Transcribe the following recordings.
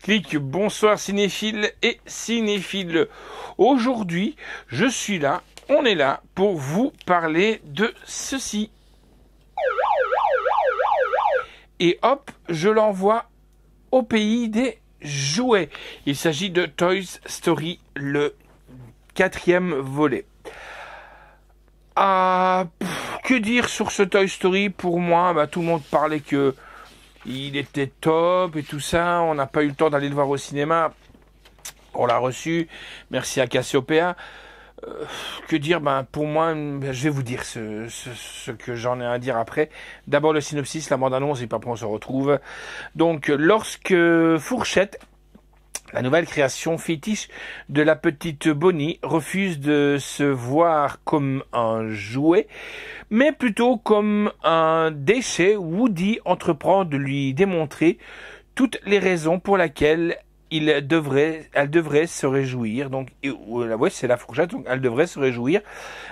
clic. Bonsoir cinéphiles et cinéphiles. Aujourd'hui, je suis là, on est là pour vous parler de ceci. Et hop, je l'envoie au pays des jouets. Il s'agit de Toy Story, le 4e volet. Que dire sur ce Toy Story? Pour moi, tout le monde parlait que il était top et tout ça. On n'a pas eu le temps d'aller le voir au cinéma. On l'a reçu. Merci à Cassiopeia. Que dire? Pour moi, je vais vous dire ce que j'en ai à dire après. D'abord le synopsis, la bande-annonce, et puis après on se retrouve. Donc, lorsque Fourchette, la nouvelle création fétiche de la petite Bonnie, refuse de se voir comme un jouet, mais plutôt comme un déchet, Woody entreprend de lui démontrer toutes les raisons pour lesquelles elle devrait se réjouir. Donc, ouais, c'est la Fourchette, donc elle devrait se réjouir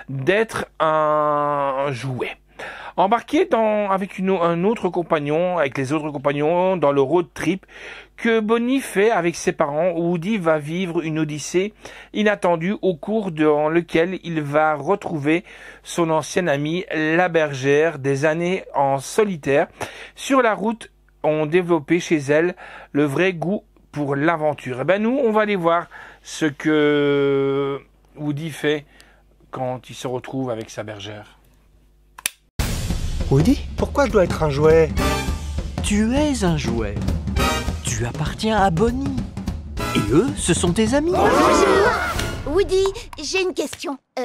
d'être un jouet. Embarqué avec un autre compagnon, avec les autres compagnons, dans le road trip que Bonnie fait avec ses parents, Woody va vivre une odyssée inattendue au cours dans lequel il va retrouver son ancienne amie, la bergère, des années en solitaire. Sur la route, ont développé chez elle le vrai goût pour l'aventure. Nous, on va aller voir ce que Woody fait quand il se retrouve avec sa bergère. Woody, pourquoi je dois être un jouet? Tu es un jouet. Tu appartiens à Bonnie. Et eux, ce sont tes amis. Bonjour Woody, j'ai une question. Pas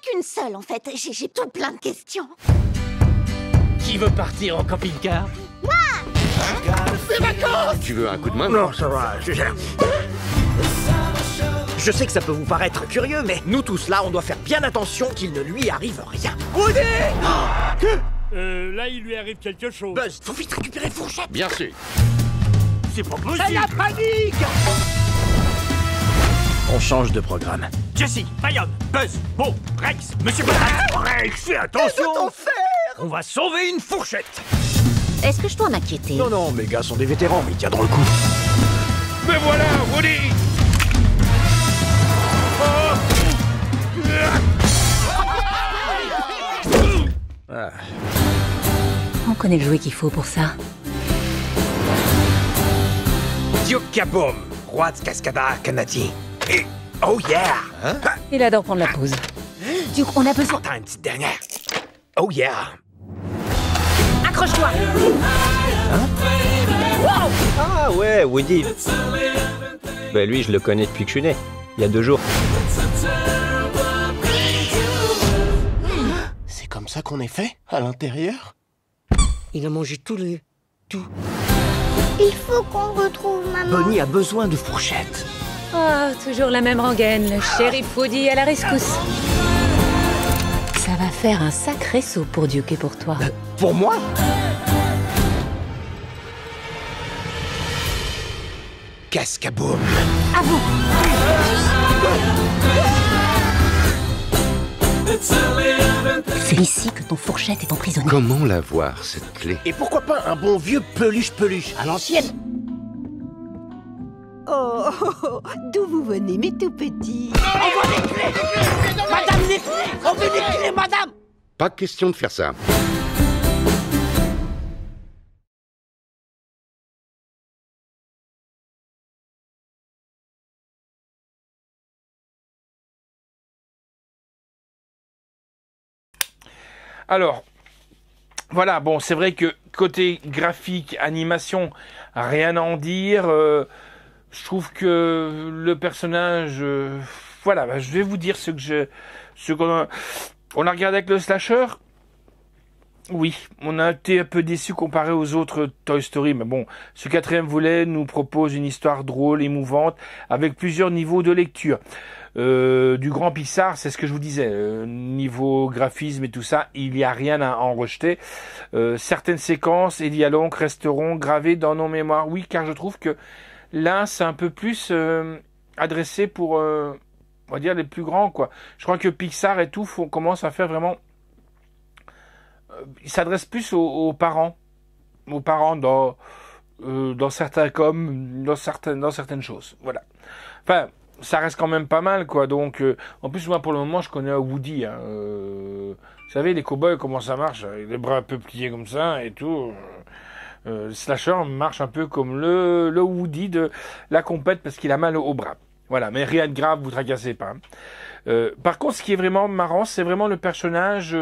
qu'une seule en fait, j'ai tout plein de questions. Qui veut partir en camping-car? Moi! C'est vacances! Tu veux un coup de main? Non, ça va, je gère. Je sais que ça peut vous paraître curieux, mais nous tous là, on doit faire bien attention qu'il ne lui arrive rien. Woody! Là, il lui arrive quelque chose. Buzz, faut vite récupérer Fourchette. Bien sûr. C'est pas possible. C'est la panique! On change de programme. Jessie, Bayonne, Buzz, Bo, Rex, Monsieur Patate. Rex, fais attention. Que faire? On va sauver une fourchette. Est-ce que je dois m'inquiéter? Non, mes gars sont des vétérans, mais ils tiendront le coup. Mais voilà, Woody! On connaît le jouet qu'il faut pour ça. Diokabom, roi de Cascada canadien. Et oh yeah! Il adore prendre la pause. Duke, on a besoin... T'as une petite dernière. Oh yeah! Accroche-toi! Ah ouais, Woody. Lui, je le connais depuis que je suis né. Il y a 2 jours. C'est comme ça qu'on est fait, à l'intérieur? Il a mangé tout. Il faut qu'on retrouve maman. Bonnie a besoin de Fourchette. Oh, toujours la même rengaine, le shérif Woody à la rescousse. Ça va faire un sacré saut pour Duke et pour toi. Pour moi? Cascaboum. À vous! C'est ici que ton Fourchette est emprisonné. Comment la voir, cette clé? Et pourquoi pas un bon vieux peluche à l'ancienne? Oh, d'où vous venez, mes tout petits? Envoie les clés! Madame, les clés! On veut les clés, madame! Pas question de faire ça. Alors, voilà, bon, c'est vrai que côté graphique, animation, rien à en dire. Je trouve que le personnage, voilà, je vais vous dire on a regardé avec le slasher. Oui, on a été un peu déçus comparé aux autres Toy Story, mais bon, ce 4e volet nous propose une histoire drôle, émouvante, avec plusieurs niveaux de lecture. Du grand Pixar, c'est ce que je vous disais, niveau graphisme et tout ça, il n'y a rien à en rejeter. Certaines séquences et dialogues resteront gravés dans nos mémoires. Oui, car je trouve que là, c'est un peu plus adressé pour, on va dire, les plus grands, quoi. Je crois que Pixar et tout commence à faire vraiment... il s'adresse plus aux parents dans dans certains comme dans certaines choses. Voilà. Enfin, ça reste quand même pas mal, quoi. Donc, en plus, moi, pour le moment, je connais Woody. Hein. Vous savez, les cow-boys, comment ça marche? Les bras un peu pliés comme ça et tout. Le slasher marche un peu comme le Woody de la compète parce qu'il a mal au bras. Voilà, mais rien de grave, vous tracassez pas. Par contre, ce qui est vraiment marrant, c'est vraiment le personnage...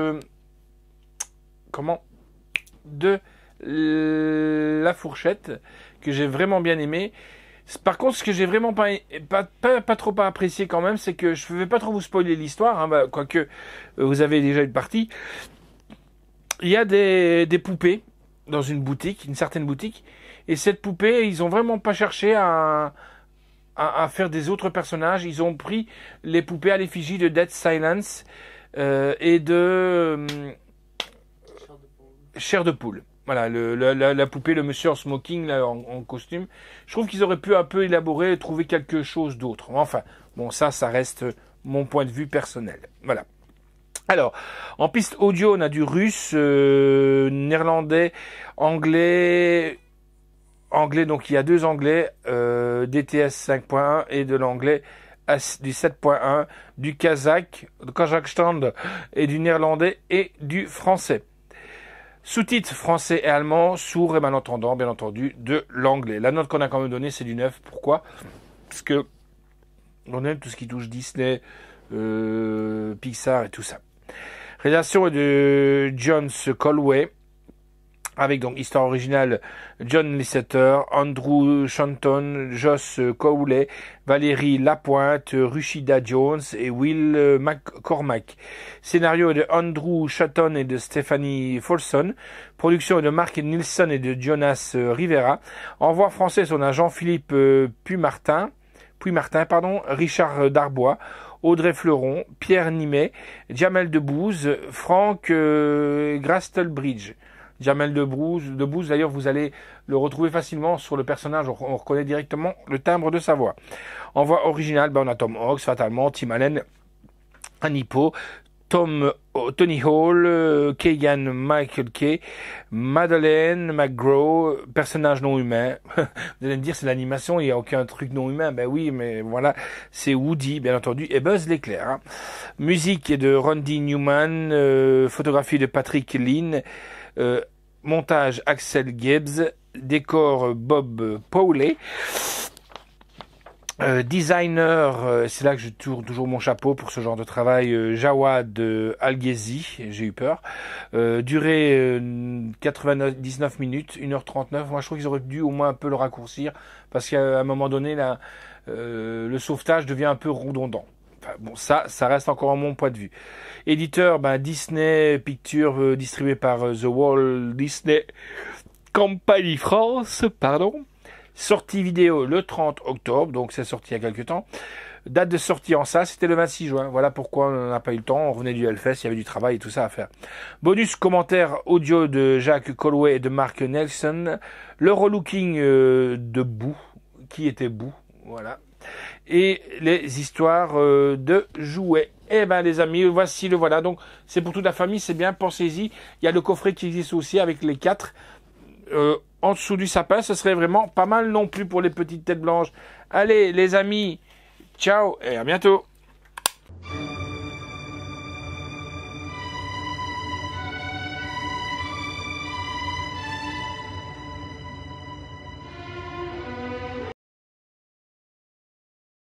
de la fourchette, que j'ai vraiment bien aimé. Par contre, ce que j'ai vraiment pas trop apprécié quand même, c'est que je ne vais pas trop vous spoiler l'histoire, hein, quoique vous avez déjà une partie. Il y a des poupées dans une boutique, une certaine boutique, et cette poupée, ils ont vraiment pas cherché à faire des autres personnages. Ils ont pris les poupées à l'effigie de Dead Silence et de Chair de poule. Voilà, la poupée, le monsieur en smoking, là, en costume. Je trouve qu'ils auraient pu un peu élaborer, trouver quelque chose d'autre. Enfin, bon, ça reste mon point de vue personnel. Voilà. Alors, en piste audio, on a du russe, néerlandais, anglais, donc il y a 2 anglais, DTS 5.1 et de l'anglais du 7.1, du kazakh, du Kazakhstan et du néerlandais et du français. Sous-titres français et allemand, sourds et malentendants, bien entendu, de l'anglais. La note qu'on a quand même donnée, c'est du 9. Pourquoi? Parce que on aime tout ce qui touche Disney, Pixar et tout ça. Réalisation est de John Colway, avec donc histoire originale John Lasseter, Andrew Shanton, Joss Cowley, Valérie Lapointe, Rushida Jones et Will McCormack. Scénario est de Andrew Shanton et de Stephanie Folsom. Production est de Mark Nilsson et de Jonas Rivera. En voix française, on a Jean-Philippe Puy-Martin, Richard Darbois, Audrey Fleuron, Pierre Nimet, Jamel Debbouze, Frank Grastelbridge. Jamel Debbouze, d'ailleurs, vous allez le retrouver facilement sur le personnage. On reconnaît directement le timbre de sa voix. En voix originale, on a Tom Hanks, fatalement, Tim Allen, Annie Poe, Tony Hall, Keegan Michael Kay, Madeleine McGraw, personnage non humain. Vous allez me dire, c'est l'animation, il n'y a aucun truc non humain. Ben oui, mais voilà, c'est Woody, bien entendu, et Buzz l'éclair. Hein. Musique est de Randy Newman, photographie de Patrick Lean, montage Axel Gibbs, décor Bob Powley. Designer, c'est là que je tourne toujours mon chapeau pour ce genre de travail, Jawad Al-Ghezi, j'ai eu peur. Durée 99 minutes, 1h39. Moi je trouve qu'ils auraient dû au moins un peu le raccourcir, parce qu'à un moment donné, là, le sauvetage devient un peu redondant. Enfin, bon, ça reste encore à mon point de vue. Éditeur, Disney Pictures, distribué par The Walt Disney Company France, pardon. Sortie vidéo le 30 octobre, donc c'est sorti il y a quelques temps. Date de sortie en salle, c'était le 26 juin. Voilà pourquoi on n'a pas eu le temps. On revenait du Hellfest, il y avait du travail et tout ça à faire. Bonus commentaire audio de Jacques Colway et de Mark Nelson. Le relooking de Boo, qui était Boo, voilà. Et les histoires de jouets. Eh ben les amis, voici le voilà. Donc c'est pour toute la famille, c'est bien, pensez-y. Il y a le coffret qui existe aussi avec les 4. En dessous du sapin, ce serait vraiment pas mal non plus pour les petites têtes blanches. Allez les amis, ciao et à bientôt.